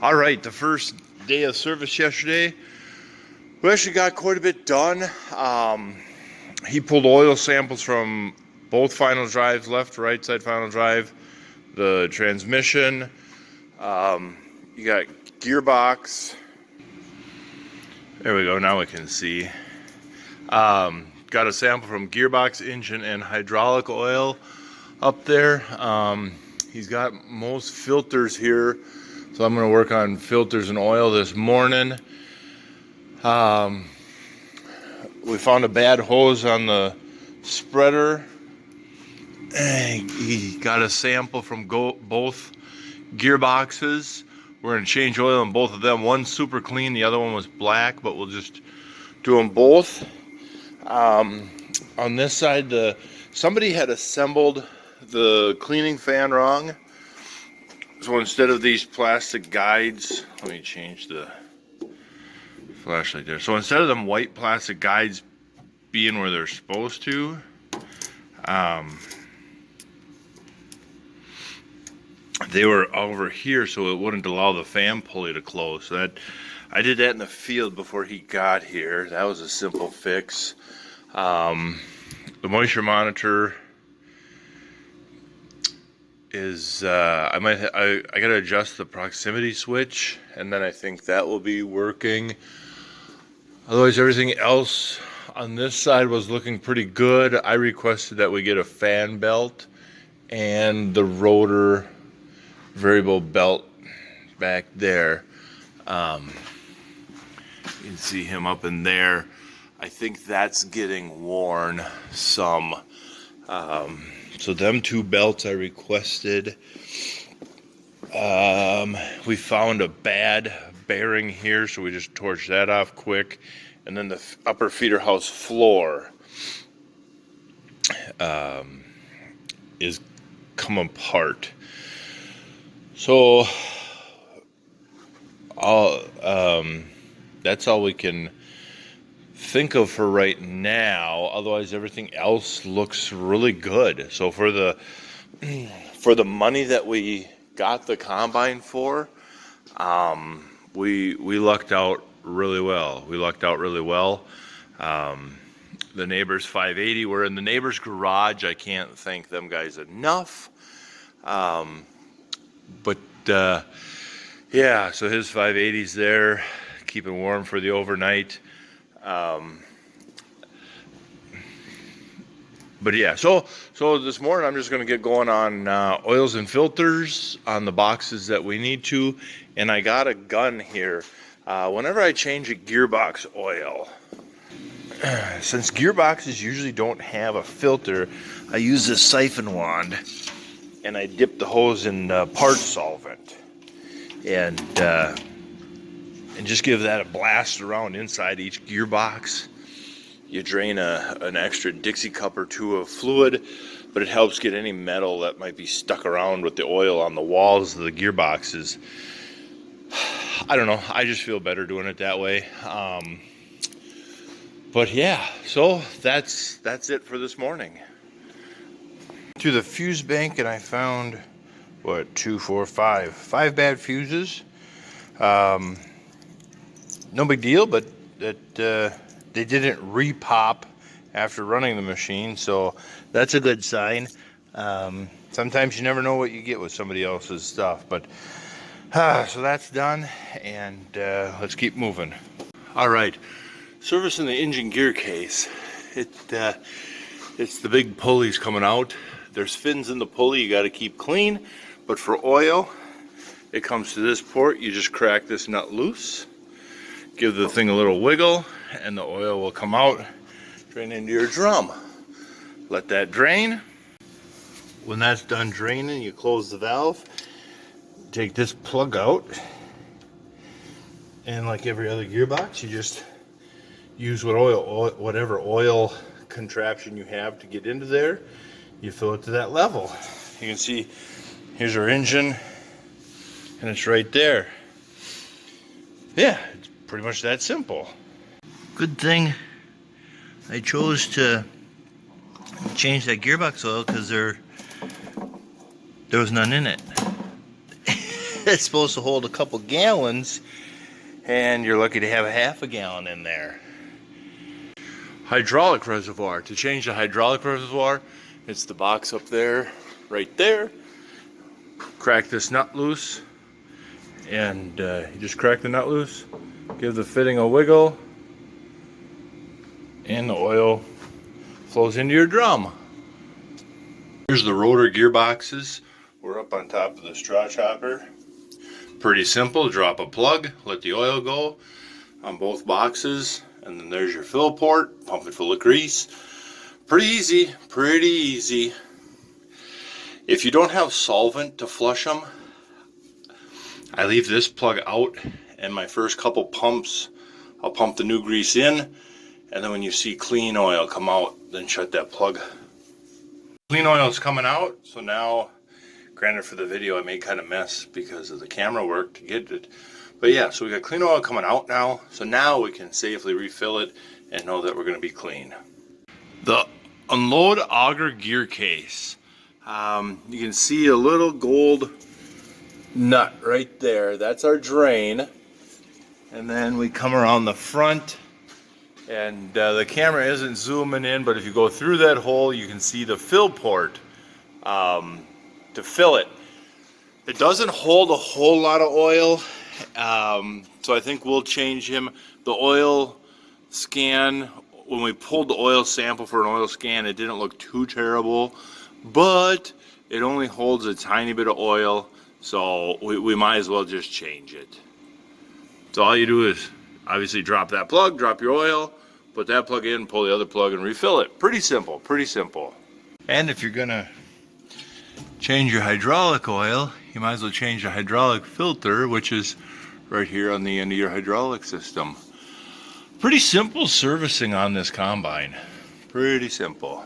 All right, the first day of service yesterday, we actually got quite a bit done. He pulled oil samples from both final drives, left, right side final drive, the transmission. You got gearbox. There we go, now we can see. Got a sample from gearbox, engine, and hydraulic oil up there. He's got most filters here. So I'm going to work on filters and oil this morning. We found a bad hose on the spreader. He got a sample from both gearboxes. We're going to change oil in both of them. One's super clean, the other one was black, but we'll just do them both. On this side, somebody had assembled the cleaning fan wrong. So instead of these plastic guides, let me change the flashlight there. So instead of them white plastic guides being where they're supposed to, they were over here, so it wouldn't allow the fan pulley to close. So I did that in the field before he got here. That was a simple fix. The moisture monitor is I gotta adjust the proximity switch, and then I think that will be working. Otherwise, everything else on this side was looking pretty good. I requested that we get a fan belt and the rotor variable belt back there. You can see him up in there. I think that's getting worn some. So them two belts I requested. We found a bad bearing here, so we just torched that off quick. And then the upper feeder house floor is come apart. So that's all we can think of for right now. Otherwise, everything else looks really good. So for the money that we got the combine for, we lucked out really well. The neighbor's 580. We're in the neighbor's garage. I can't thank them guys enough. Yeah, so his 580's there, keeping warm for the overnight. But yeah, so this morning I'm just going to get going on oils and filters on the boxes that we need to, and I got a gun here. Whenever I change a gearbox oil, since gearboxes usually don't have a filter, I use this siphon wand and I dip the hose in part solvent and just give that a blast around inside each gearbox. You drain an extra Dixie cup or two of fluid, but it helps get any metal that might be stuck around with the oil on the walls of the gearboxes. I don't know, I just feel better doing it that way. But yeah, so that's it for this morning. To the fuse bank, and I found, what, 2, 4, 5 bad fuses. No big deal, but they didn't repop after running the machine, so that's a good sign. Sometimes you never know what you get with somebody else's stuff, but so that's done, and let's keep moving. All right, servicing the engine gear case. It's the big pulleys coming out. There's fins in the pulley you got to keep clean, but for oil, it comes to this port. You just crack this nut loose, give the thing a little wiggle, and the oil will come out, drain into your drum. Let that drain. When that's done draining, you close the valve, take this plug out, and like every other gearbox, you just use whatever oil contraption you have to get into there. You fill it to that level. You can see here's our engine, and it's right there. Yeah, it's pretty much that simple. Good thing I chose to change that gearbox oil because there was none in it. It's supposed to hold a couple gallons, and you're lucky to have a half a gallon in there. Hydraulic reservoir. To change the hydraulic reservoir, it's the box up there, right there. Crack this nut loose, and you just crack the nut loose, give the fitting a wiggle, and the oil flows into your drum. Here's the rotor gearboxes. We're up on top of the straw chopper. Pretty simple. Drop a plug, let the oil go on both boxes, and then there's your fill port. Pump it full of grease. Pretty easy, pretty easy. If you don't have solvent to flush them, I leave this plug out, and my first couple pumps, I'll pump the new grease in, and then when you see clean oil come out, then shut that plug. Clean oil is coming out, so now, granted for the video I made kind of mess because of the camera work to get it, but yeah, so we got clean oil coming out now, so now we can safely refill it and know that we're going to be clean. The unload auger gear case. You can see a little gold nut right there. That's our drain. And then we come around the front, and the camera isn't zooming in, but if you go through that hole, you can see the fill port to fill it. It doesn't hold a whole lot of oil, so I think we'll change him. The oil scan, when we pulled the oil sample for an oil scan, it didn't look too terrible, but it only holds a tiny bit of oil, so we might as well just change it. So all you do is obviously drop that plug, drop your oil, put that plug in, pull the other plug, and refill it. Pretty simple, pretty simple. And if you're gonna change your hydraulic oil, you might as well change the hydraulic filter, which is right here on the end of your hydraulic system. Pretty simple servicing on this combine. Pretty simple.